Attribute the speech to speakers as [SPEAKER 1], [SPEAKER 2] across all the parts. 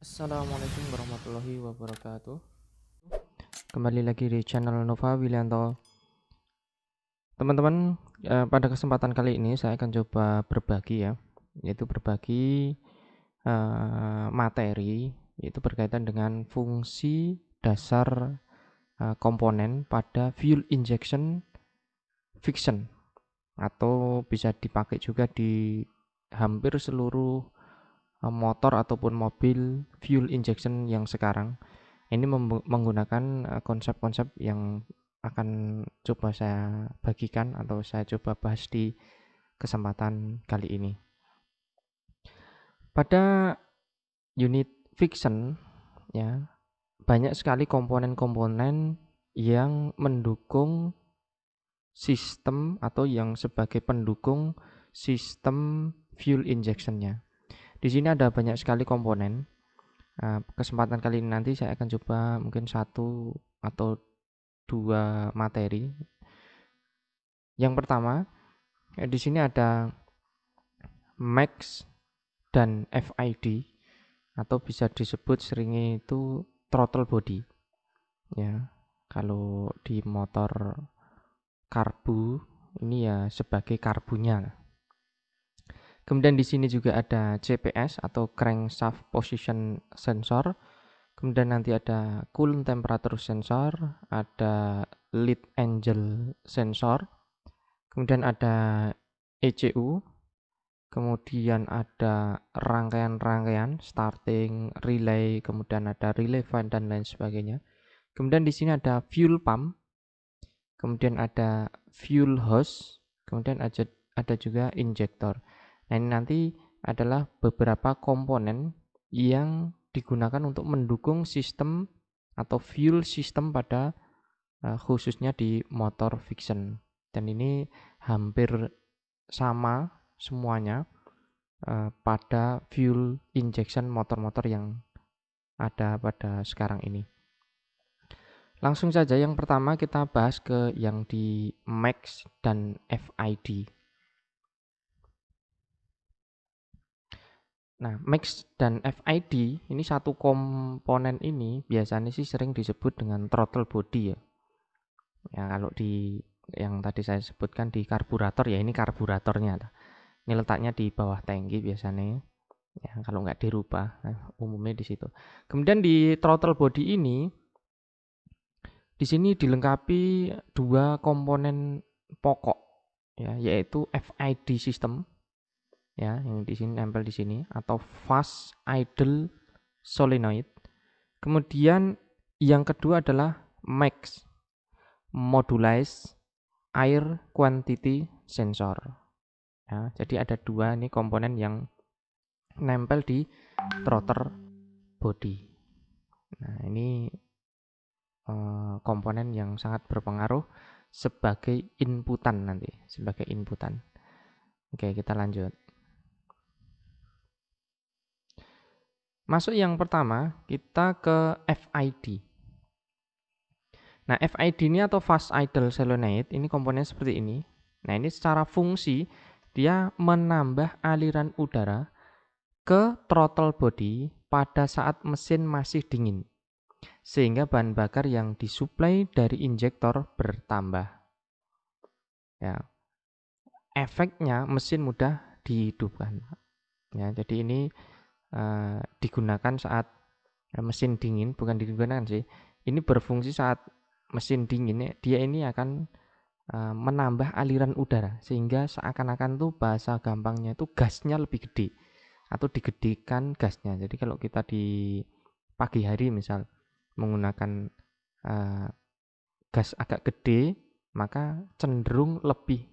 [SPEAKER 1] Assalamualaikum warahmatullahi wabarakatuh. Kembali lagi di channel Nova Wilianto. Teman-teman, pada kesempatan kali ini saya akan coba berbagi ya, yaitu berbagi materi, yaitu berkaitan dengan fungsi dasar komponen pada fuel injection friction, atau bisa dipakai juga di hampir seluruh motor ataupun mobil fuel injection yang sekarang. Ini menggunakan konsep-konsep yang akan coba saya bagikan atau saya coba bahas di kesempatan kali ini. Pada unit fiction ya, banyak sekali komponen-komponen yang mendukung sistem atau yang sebagai pendukung sistem fuel injectionnya. Di sini ada banyak sekali komponen. Kesempatan kali ini nanti saya akan coba mungkin satu atau dua materi. Yang pertama, di sini ada max dan FID, atau bisa disebut seringnya itu throttle body. Ya, kalau di motor karbu ini ya sebagai karbunya. Kemudian di sini juga ada CPS atau crankshaft position sensor. Kemudian nanti ada coolant temperature sensor, ada lead angle sensor, kemudian ada ECU, kemudian ada rangkaian-rangkaian starting, relay, kemudian ada relay fan dan lain sebagainya. Kemudian di sini ada fuel pump, kemudian ada fuel hose, kemudian ada juga injektor. Nah, ini nanti adalah beberapa komponen yang digunakan untuk mendukung sistem atau fuel system pada khususnya di motor fiction. Dan ini hampir sama semuanya pada fuel injection motor-motor yang ada pada sekarang ini. Langsung saja yang pertama kita bahas ke yang di max dan FID. Nah, max dan FID ini satu komponen ini biasanya sih sering disebut dengan throttle body ya. Ya kalau di yang tadi saya sebutkan di karburator ya, ini karburatornya. Ini letaknya di bawah tangki biasanya. Ya, kalau nggak dirubah, umumnya di situ. Kemudian di throttle body ini, di sini dilengkapi dua komponen pokok, ya, yaitu FID system, ya, yang di sini nempel di sini, atau fast idle solenoid. Kemudian yang kedua adalah max modulized air quantity sensor. Ya, jadi ada dua nih komponen yang nempel di throttle body. Nah, ini komponen yang sangat berpengaruh sebagai inputan nanti, sebagai inputan. Oke, kita lanjut. Masuk yang pertama, kita ke FID. Nah, FID ini atau fast idle solenoid ini komponen seperti ini. Nah, ini secara fungsi dia menambah aliran udara ke throttle body pada saat mesin masih dingin, sehingga bahan bakar yang disuplai dari injektor bertambah. Ya, efeknya mesin mudah dihidupkan. Ya, jadi ini digunakan saat mesin dingin, bukan digunakan sih. Ini berfungsi saat mesin dingin. Dia ini akan menambah aliran udara sehingga seakan-akan tuh bahasa gampangnya itu gasnya lebih gede atau digedekan gasnya. Jadi kalau kita di pagi hari misal menggunakan gas agak gede, maka cenderung lebih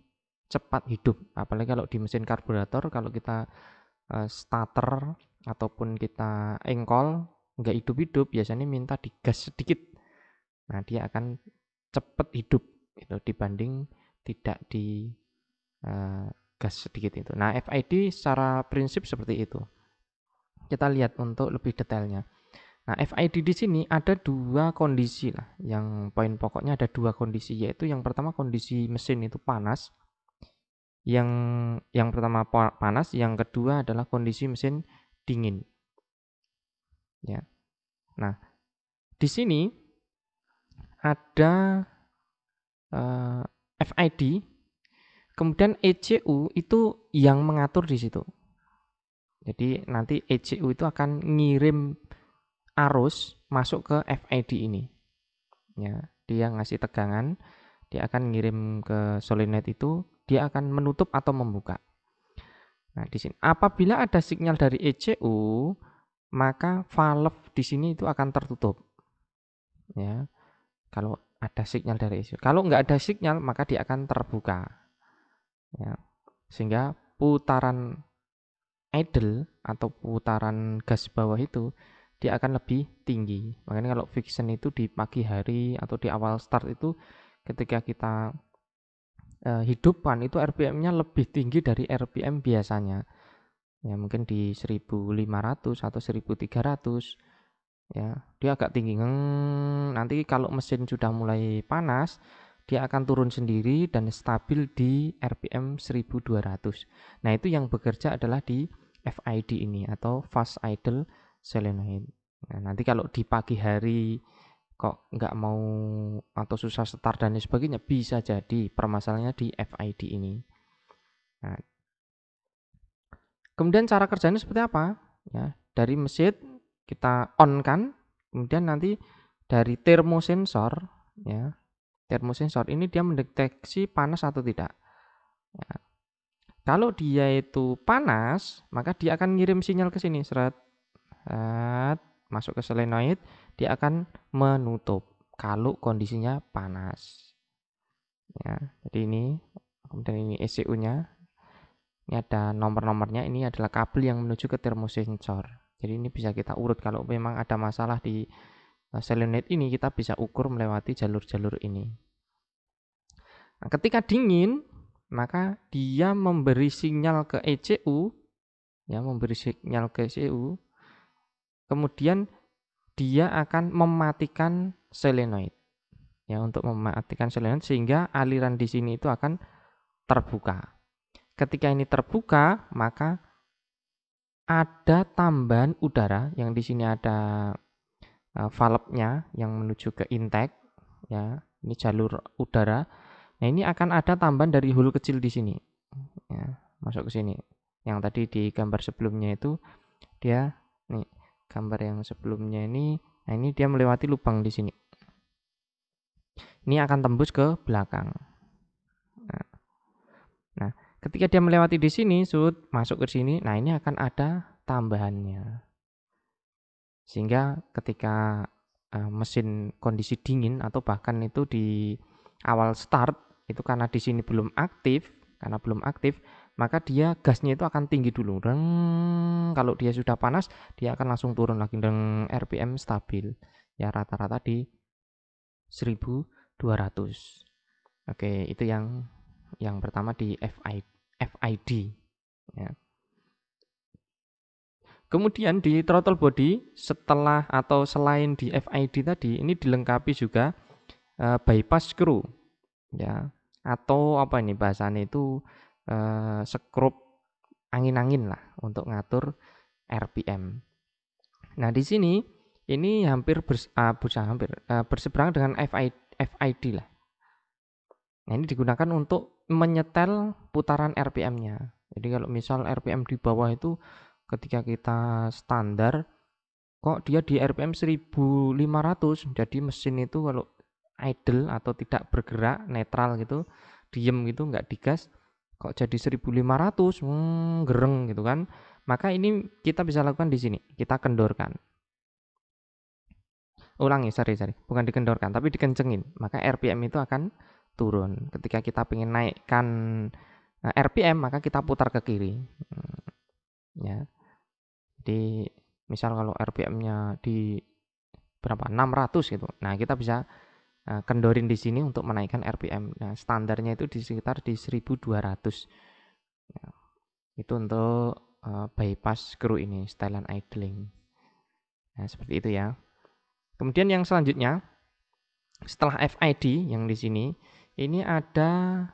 [SPEAKER 1] cepat hidup. Apalagi kalau di mesin karburator, kalau kita starter ataupun kita engkol nggak hidup-hidup, biasanya minta digas sedikit. Nah, dia akan cepat hidup itu dibanding tidak di gas sedikit itu. Nah, FID secara prinsip seperti itu. Kita lihat untuk lebih detailnya. Nah, FID di sini ada dua kondisi lah. Yang poin pokoknya ada dua kondisi, yaitu yang pertama kondisi mesin itu panas. Yang pertama panas, yang kedua adalah kondisi mesin dingin. ya. Nah, di sini ada FID, kemudian ECU itu yang mengatur di situ. Jadi nanti ECU itu akan ngirim arus masuk ke FID ini. Ya, dia ngasih tegangan, dia akan ngirim ke solenoid itu, dia akan menutup atau membuka. Nah, di sini apabila ada sinyal dari ECU, maka valve di sini itu akan tertutup. Ya, kalau ada sinyal dari ECU. Kalau nggak ada sinyal, maka dia akan terbuka. Ya, sehingga putaran idle atau putaran gas bawah itu dia akan lebih tinggi. Makanya kalau friction itu di pagi hari atau di awal start itu ketika kita hidupkan itu RPM-nya lebih tinggi dari RPM biasanya. Ya mungkin di 1500 atau 1300 ya. Dia agak tinggi. Nanti kalau mesin sudah mulai panas, dia akan turun sendiri dan stabil di RPM 1200. Nah, itu yang bekerja adalah di FID ini atau fast idle solenoid. Nah, nanti kalau di pagi hari kok nggak mau atau susah start dan sebagainya, bisa jadi permasalahannya di FID ini. Nah, kemudian cara kerjanya seperti apa? Ya, dari mesin kita on kan, kemudian nanti dari termosensor, ya, termosensor ini dia mendeteksi panas atau tidak. Ya, kalau dia itu panas, maka dia akan ngirim sinyal ke sini, seret, masuk ke solenoid, dia akan menutup kalau kondisinya panas. Ya, jadi ini, kemudian ini ECU-nya, ini ada nomor-nomornya, ini adalah kabel yang menuju ke termosensor. Jadi ini bisa kita urut kalau memang ada masalah di solenoid ini, kita bisa ukur melewati jalur-jalur ini. Nah, ketika dingin, maka dia memberi sinyal ke ECU, ya memberi sinyal ke ECU, kemudian dia akan mematikan solenoid, ya untuk mematikan solenoid sehingga aliran di sini itu akan terbuka. Ketika ini terbuka, maka ada tambahan udara yang di sini ada valve-nya yang menuju ke intake, ya ini jalur udara. Nah ini akan ada tambahan dari hole kecil di sini, ya, masuk ke sini. Yang tadi di gambar sebelumnya itu dia nih gambar yang sebelumnya ini, nah ini dia melewati lubang di sini. Ini akan tembus ke belakang. Nah, ketika dia melewati di sini, masuk ke sini, nah ini akan ada tambahannya. Sehingga ketika mesin kondisi dingin atau bahkan itu di awal start itu karena di sini belum aktif, maka dia gasnya itu akan tinggi dulu. Kalau dia sudah panas, dia akan langsung turun lagi dengan RPM stabil. Ya rata-rata di 1200. Oke, itu yang pertama di FID ya. Kemudian di throttle body setelah atau selain di FID tadi ini dilengkapi juga bypass screw ya atau apa ini bahasanya itu skrup angin-angin lah untuk ngatur RPM. Nah di sini ini hampir berseberangan dengan FID lah. Nah ini digunakan untuk menyetel putaran RPM-nya. Jadi kalau misal RPM di bawah itu ketika kita standar kok dia di RPM 1500, jadi mesin itu kalau idle atau tidak bergerak netral gitu diem gitu nggak digas kok jadi 1500 gereng gitu kan, maka ini kita bisa lakukan di sini, kita kendorkan, sorry bukan dikendorkan tapi dikencengin, maka RPM itu akan turun. Ketika kita pengen naikkan RPM maka kita putar ke kiri. Ya, jadi misal kalau RPM-nya di berapa 600 gitu, nah kita bisa kendorin di sini untuk menaikkan RPM. Nah standarnya itu di sekitar di 1200 ya, itu untuk bypass screw ini setelan idling. Nah seperti itu ya. Kemudian yang selanjutnya setelah FID yang di sini ini ada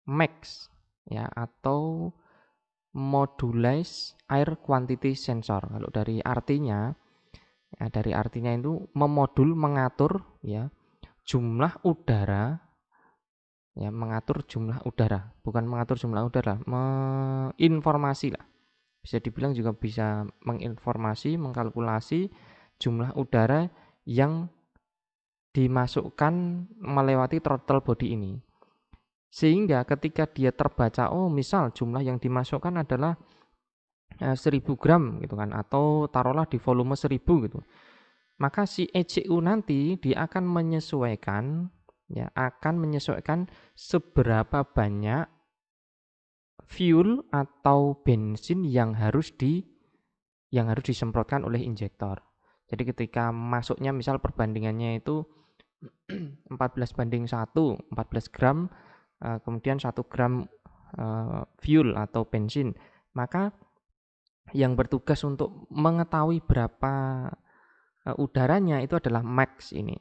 [SPEAKER 1] MAX ya atau Modulized Air Quantity Sensor. Kalau dari artinya Nah, dari artinya itu memodul, mengatur ya jumlah udara, ya mengatur jumlah udara, bukan mengatur jumlah udara, menginformasi lah. Bisa dibilang juga bisa menginformasi, mengkalkulasi jumlah udara yang dimasukkan melewati throttle body ini. Sehingga ketika dia terbaca, oh misal jumlah yang dimasukkan adalah 1000 gram gitu kan, atau taruhlah di volume 1000 gitu. Maka si ECU nanti dia akan menyesuaikan, ya akan menyesuaikan seberapa banyak fuel atau bensin yang harus disemprotkan oleh injektor. Jadi ketika masuknya misal perbandingannya itu 14:1, 14 gram, kemudian 1 gram fuel atau bensin, maka yang bertugas untuk mengetahui berapa udaranya itu adalah max ini.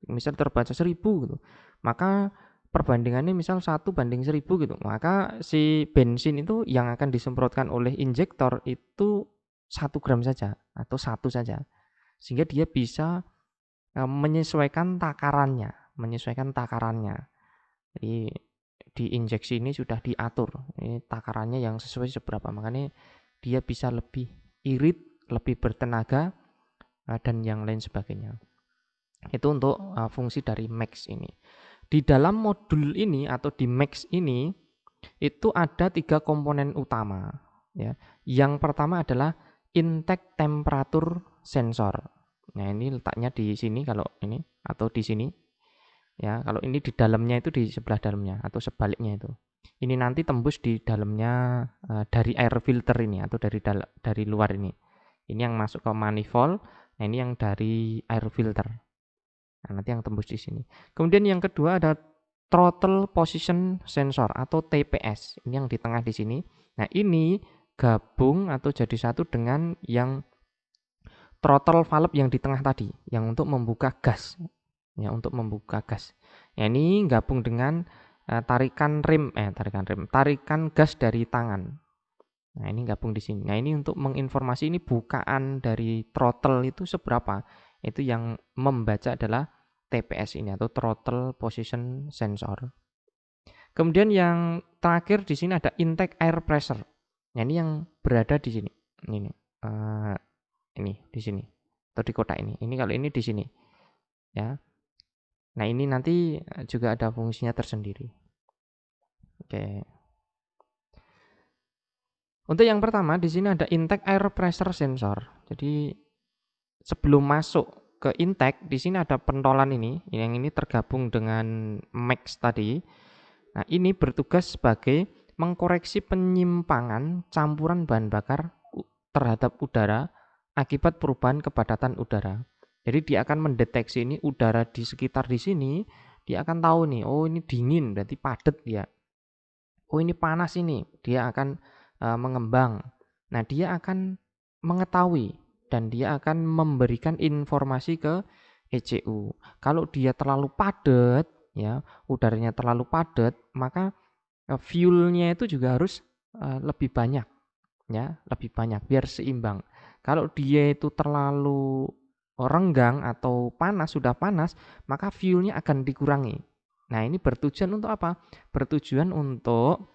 [SPEAKER 1] Misal terbaca 1000 gitu, maka perbandingannya misal 1:1000 gitu, maka si bensin itu yang akan disemprotkan oleh injektor itu 1 gram saja atau 1 saja. Sehingga dia bisa menyesuaikan takarannya. Jadi di injeksi ini sudah diatur, ini takarannya yang sesuai seberapa, makanya dia bisa lebih irit, lebih bertenaga, dan yang lain sebagainya. Itu untuk fungsi dari max ini. Di dalam modul ini atau di max ini itu ada 3 komponen utama. Ya. Yang pertama adalah intake temperature sensor. Nah ini letaknya di sini kalau ini atau di sini. Ya kalau ini di dalamnya itu di sebelah dalamnya atau sebaliknya itu. Ini nanti tembus di dalamnya dari air filter ini atau dari luar ini. Ini yang masuk ke manifold. Nah ini yang dari air filter. Nah, nanti yang tembus di sini. Kemudian yang kedua ada throttle position sensor atau TPS. Ini yang di tengah di sini. Nah, ini gabung atau jadi satu dengan yang throttle valve yang di tengah tadi, yang untuk membuka gas. Ya, untuk membuka gas. Ya, ini gabung dengan tarikan gas dari tangan. Nah, ini gabung di sini. Nah, ini untuk menginformasi ini bukaan dari throttle itu seberapa. Itu yang membaca adalah TPS ini atau throttle position sensor. Kemudian yang terakhir di sini ada intake air pressure. Nah, ini yang berada di sini. Ini di sini atau di kotak ini. Ini kalau ini di sini. Ya. Nah, ini nanti juga ada fungsinya tersendiri. Oke. Untuk yang pertama di sini ada intake air pressure sensor. Jadi sebelum masuk ke intake di sini ada pentolan ini, yang ini tergabung dengan max tadi. Nah, ini bertugas sebagai mengkoreksi penyimpangan campuran bahan bakar terhadap udara akibat perubahan kepadatan udara. Jadi dia akan mendeteksi ini udara di sekitar di sini, dia akan tahu nih, oh ini dingin berarti padat dia. Oh ini panas ini, dia akan mengembang. Nah, dia akan mengetahui dan dia akan memberikan informasi ke ECU. Kalau dia terlalu padat, ya udaranya terlalu padat, maka fuelnya itu juga harus lebih banyak, ya lebih banyak biar seimbang. Kalau dia itu terlalu renggang atau panas, sudah panas, maka fuelnya akan dikurangi. Nah ini bertujuan untuk apa? Bertujuan untuk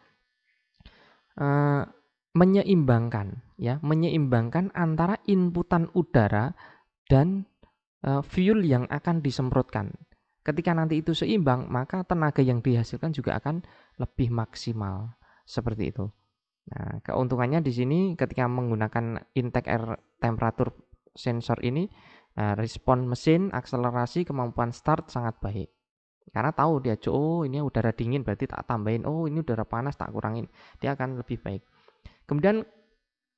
[SPEAKER 1] menyeimbangkan, ya menyeimbangkan antara inputan udara dan fuel yang akan disemprotkan. Ketika nanti itu seimbang, maka tenaga yang dihasilkan juga akan lebih maksimal. Seperti itu. Nah, keuntungannya di sini ketika menggunakan intake air temperature sensor ini, respon mesin, akselerasi, kemampuan start sangat baik. Karena tahu dia, oh ini udara dingin berarti tak tambahin, oh ini udara panas tak kurangin. Dia akan lebih baik. Kemudian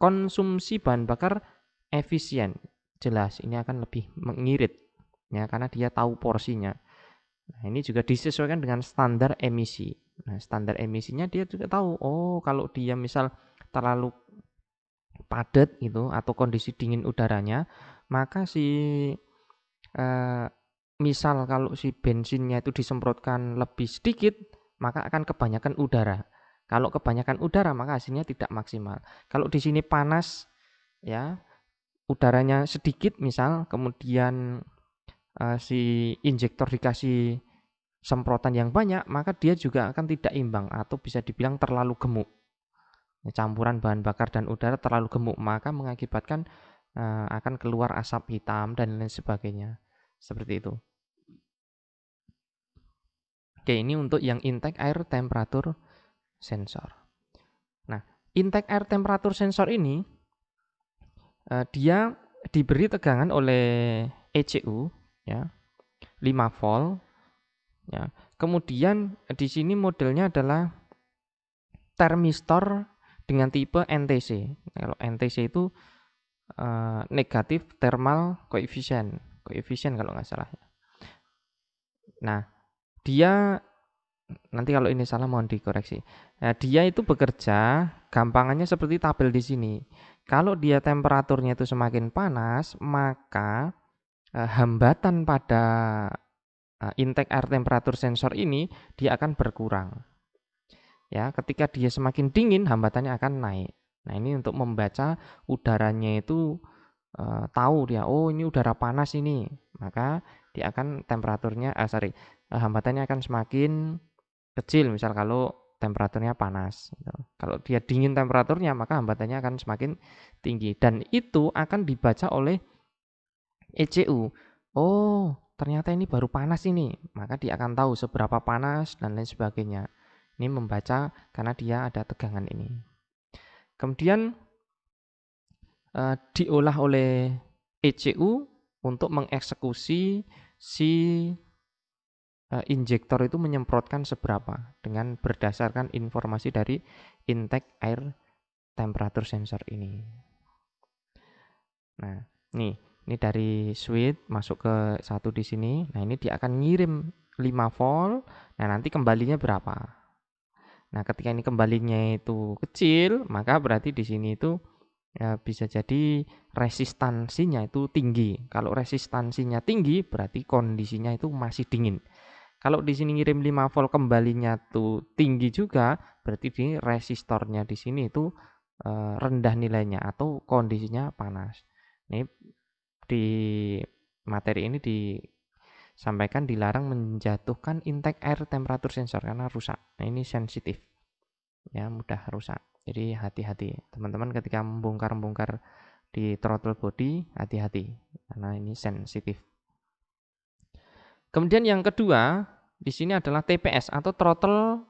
[SPEAKER 1] konsumsi bahan bakar efisien. Jelas ini akan lebih mengirit ya karena dia tahu porsinya. Nah, ini juga disesuaikan dengan standar emisi. Nah, standar emisinya dia juga tahu. Oh, kalau dia misal terlalu padat gitu atau kondisi dingin udaranya, maka misal kalau si bensinnya itu disemprotkan lebih sedikit, maka akan kebanyakan udara. Kalau kebanyakan udara, maka hasilnya tidak maksimal. Kalau di sini panas, ya udaranya sedikit misal, kemudian si injektor dikasih semprotan yang banyak, maka dia juga akan tidak imbang atau bisa dibilang terlalu gemuk. Campuran bahan bakar dan udara terlalu gemuk, maka mengakibatkan akan keluar asap hitam dan lain sebagainya. Seperti itu. Oke, ini untuk yang intake air temperature sensor. Nah, intake air temperature sensor ini dia diberi tegangan oleh ECU ya, 5 volt ya. Kemudian di sini modelnya adalah termistor dengan tipe NTC. Kalau NTC itu negatif thermal coefficient kalau nggak salah. Nah, dia nanti kalau ini salah mohon dikoreksi. Nah, dia itu bekerja gampangannya seperti tabel di sini. Kalau dia temperaturnya itu semakin panas, maka hambatan pada intake air temperature sensor ini dia akan berkurang. Ya, ketika dia semakin dingin, hambatannya akan naik. Nah, ini untuk membaca udaranya itu tahu dia, oh ini udara panas ini, maka dia akan temperaturnya, hambatannya akan semakin kecil. Misal kalau temperaturnya panas, gitu. Kalau dia dingin temperaturnya, maka hambatannya akan semakin tinggi. Dan itu akan dibaca oleh ECU. Oh, ternyata ini baru panas ini, maka dia akan tahu seberapa panas dan lain sebagainya. Ini membaca karena dia ada tegangan ini. Kemudian diolah oleh ECU untuk mengeksekusi si injektor itu menyemprotkan seberapa dengan berdasarkan informasi dari intake air temperature sensor ini. Nah, ini dari switch masuk ke satu di sini. Nah, ini dia akan ngirim 5 volt. Nah, nanti kembalinya berapa? Nah, ketika ini kembalinya itu kecil, maka berarti di sini itu ya, bisa jadi resistansinya itu tinggi. Kalau resistansinya tinggi, berarti kondisinya itu masih dingin. Kalau di sini ngirim 5 volt kembalinya tuh tinggi juga, berarti di resistornya di sini itu rendah nilainya atau kondisinya panas. Ini di materi ini disampaikan dilarang menjatuhkan intake air temperature sensor karena rusak. Nah, ini sensitif. Ya, mudah rusak. Jadi hati-hati. Teman-teman ketika membongkar-bongkar di throttle body, hati-hati karena ini sensitif. Kemudian yang kedua, di sini adalah TPS atau throttle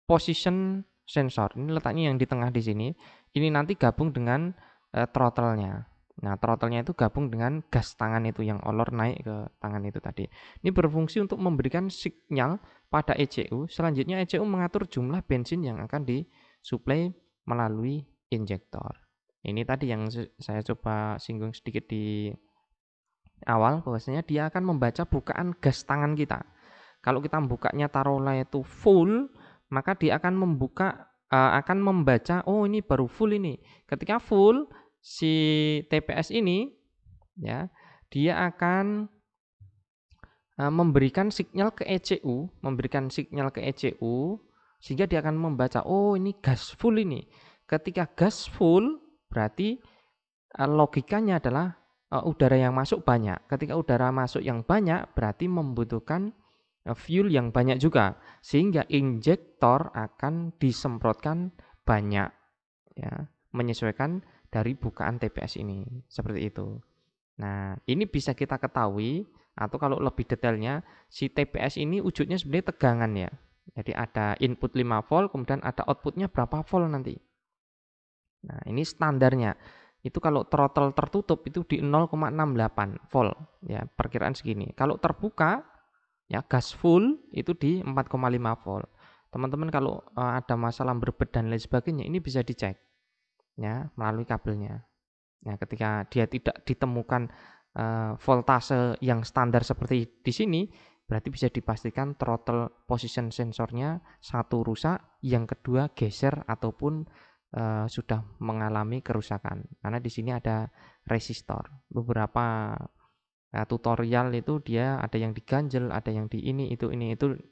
[SPEAKER 1] position sensor. Ini letaknya yang di tengah di sini. Ini nanti gabung dengan throttle-nya. Nah, throttle-nya itu gabung dengan gas tangan itu yang olor naik ke tangan itu tadi. Ini berfungsi untuk memberikan sinyal pada ECU. Selanjutnya ECU mengatur jumlah bensin yang akan disuplai melalui injektor. Ini tadi yang saya coba singgung sedikit di awal, bahwasanya dia akan membaca bukaan gas tangan kita. Kalau kita membukanya taruhlah itu full, maka dia akan akan membaca, oh ini baru full ini. Ketika full, si TPS ini ya, dia akan memberikan sinyal ke ECU, sehingga dia akan membaca, oh ini gas full ini. Ketika gas full, berarti logikanya adalah udara yang masuk banyak. Ketika udara masuk yang banyak, berarti membutuhkan fuel yang banyak juga, sehingga injektor akan disemprotkan banyak, ya, menyesuaikan dari bukaan TPS ini, seperti itu. Nah, ini bisa kita ketahui, atau kalau lebih detailnya, si TPS ini wujudnya sebenarnya tegangan ya. Jadi ada input 5 volt, kemudian ada outputnya berapa volt nanti. Nah, ini standarnya. Itu kalau throttle tertutup itu di 0,68 volt, ya, perkiraan segini. Kalau terbuka, ya, gas full itu di 4,5 volt. Teman-teman kalau ada masalah berbed dan lain sebagainya, ini bisa dicek ya melalui kabelnya. Nah, ketika dia tidak ditemukan voltase yang standar seperti di sini, berarti bisa dipastikan throttle position sensornya satu rusak, yang kedua geser ataupun sudah mengalami kerusakan. Karena di sini ada resistor. Beberapa tutorial itu dia ada yang diganjel, ada yang di ini itu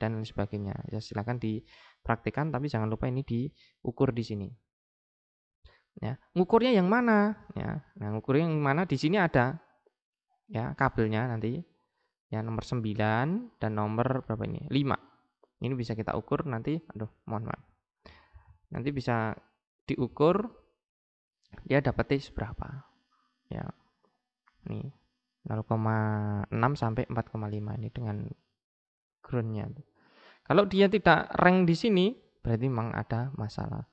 [SPEAKER 1] dan lain sebagainya. Ya silakan dipraktikkan, tapi jangan lupa ini diukur di sini. Ya, ngukurnya yang mana? Ya, nah ngukurnya yang mana di sini ada ya kabelnya nanti. Ya nomor 9 dan nomor berapa ini? 5. Ini bisa kita ukur nanti. Aduh, mohon maaf. Nanti bisa diukur dia dapat T berapa. Ya. Nih 0,6 sampai 4,5 ini dengan groundnya. Kalau dia tidak rank di sini, berarti memang ada masalah.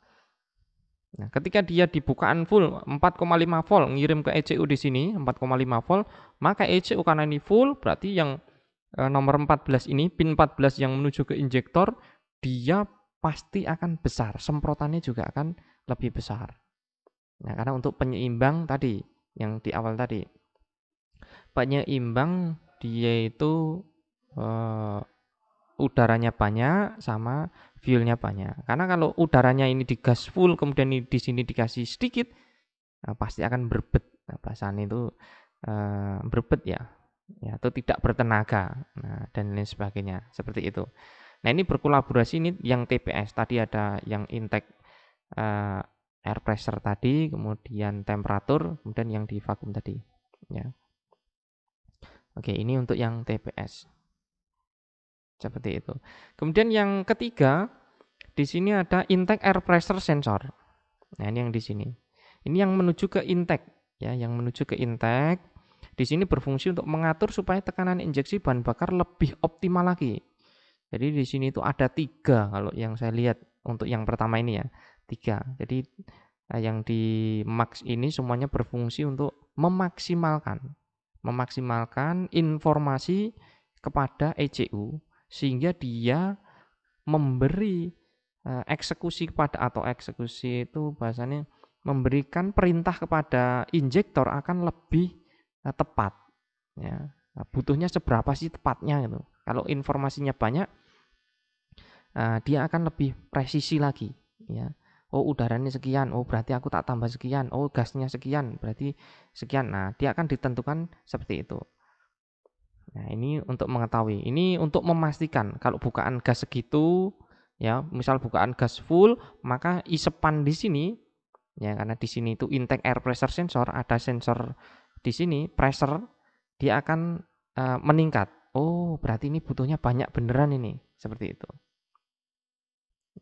[SPEAKER 1] Nah, ketika dia dibukaan full 4,5 volt ngirim ke ECU di sini 4,5 volt, maka ECU karena ini full berarti yang nomor 14 ini pin 14 yang menuju ke injektor dia pasti akan besar, semprotannya juga akan lebih besar. Nah, karena untuk penyeimbang tadi yang di awal tadi. Penyeimbang dia itu udaranya banyak sama fuelnya banyak. Karena kalau udaranya ini digas full kemudian di sini dikasih sedikit, pasti akan berbet. Nah, bahasanya itu berbet ya, atau tidak bertenaga, nah, dan lain sebagainya seperti itu. Nah ini berkolaborasi ini yang TPS tadi ada yang intake air pressure tadi, kemudian temperatur, kemudian yang di vakum tadi. Ya. Oke ini untuk yang TPS. Seperti itu. Kemudian yang ketiga, di sini ada intake air pressure sensor. Nah, ini yang di sini. Ini yang menuju ke intake, ya, yang menuju ke intake. Di sini berfungsi untuk mengatur supaya tekanan injeksi bahan bakar lebih optimal lagi. Jadi di sini itu ada 3 kalau yang saya lihat untuk yang pertama ini ya, 3. Jadi yang di max ini semuanya berfungsi untuk memaksimalkan informasi kepada ECU sehingga dia memberi eksekusi kepada atau eksekusi itu bahasanya memberikan perintah kepada injektor akan lebih tepat ya. Butuhnya seberapa sih tepatnya gitu. Kalau informasinya banyak dia akan lebih presisi lagi ya. Oh udaranya sekian, oh berarti aku tak tambah sekian, oh gasnya sekian, berarti sekian. Nah, dia akan ditentukan seperti itu. Nah, ini untuk mengetahui. Ini untuk memastikan kalau bukaan gas segitu ya, misal bukaan gas full, maka isepan di sini ya karena di sini itu intake air pressure sensor, ada sensor di sini pressure dia akan meningkat. Oh, berarti ini butuhnya banyak beneran ini. Seperti itu.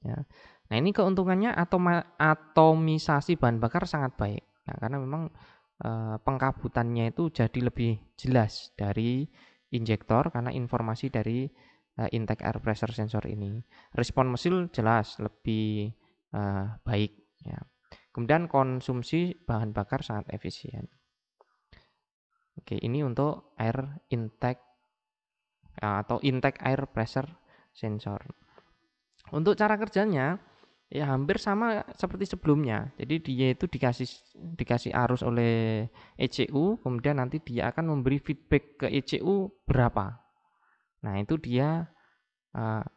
[SPEAKER 1] Ya. Nah, ini keuntungannya atomisasi bahan bakar sangat baik. Nah, karena memang pengkabutannya itu jadi lebih jelas dari injektor karena informasi dari intake air pressure sensor ini. Respon mesin jelas lebih baik ya. Kemudian konsumsi bahan bakar sangat efisien. Oke, ini untuk air intake atau intake air pressure sensor. Untuk cara kerjanya ya hampir sama seperti sebelumnya. Jadi dia itu dikasih arus oleh ECU, kemudian nanti dia akan memberi feedback ke ECU berapa. Nah, itu dia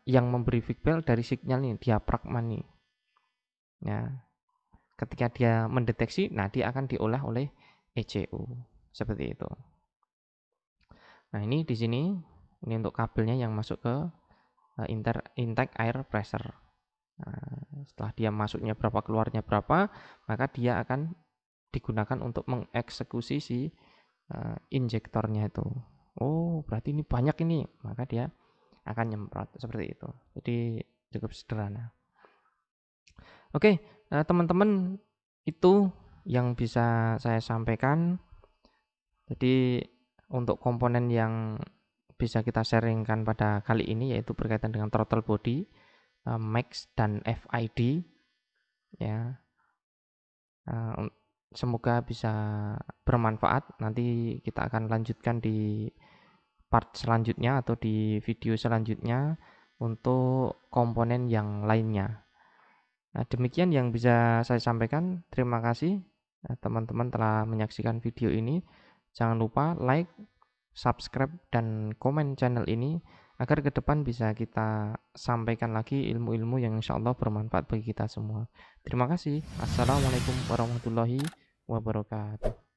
[SPEAKER 1] yang memberi feedback dari signal ini, diafragma nih. Ya. Ketika dia mendeteksi, nah dia akan diolah oleh ECU. Seperti itu. Nah, ini di sini ini untuk kabelnya yang masuk ke intake air pressure. Nah, setelah dia masuknya berapa, keluarnya berapa, maka dia akan digunakan untuk mengeksekusi si injektornya itu. Oh, berarti ini banyak ini, maka dia akan nyemprot seperti itu. Jadi cukup sederhana. Oke, teman-teman itu yang bisa saya sampaikan. Jadi untuk komponen yang bisa kita sharingkan pada kali ini yaitu berkaitan dengan throttle body, max dan FID ya. Semoga bisa bermanfaat. Nanti kita akan lanjutkan di part selanjutnya atau di video selanjutnya untuk komponen yang lainnya. Nah, demikian yang bisa saya sampaikan. Terima kasih teman-teman telah menyaksikan video ini. Jangan lupa like, subscribe, dan komen channel ini agar ke depan bisa kita sampaikan lagi ilmu-ilmu yang insya Allah bermanfaat bagi kita semua. Terima kasih. Assalamualaikum warahmatullahi wabarakatuh.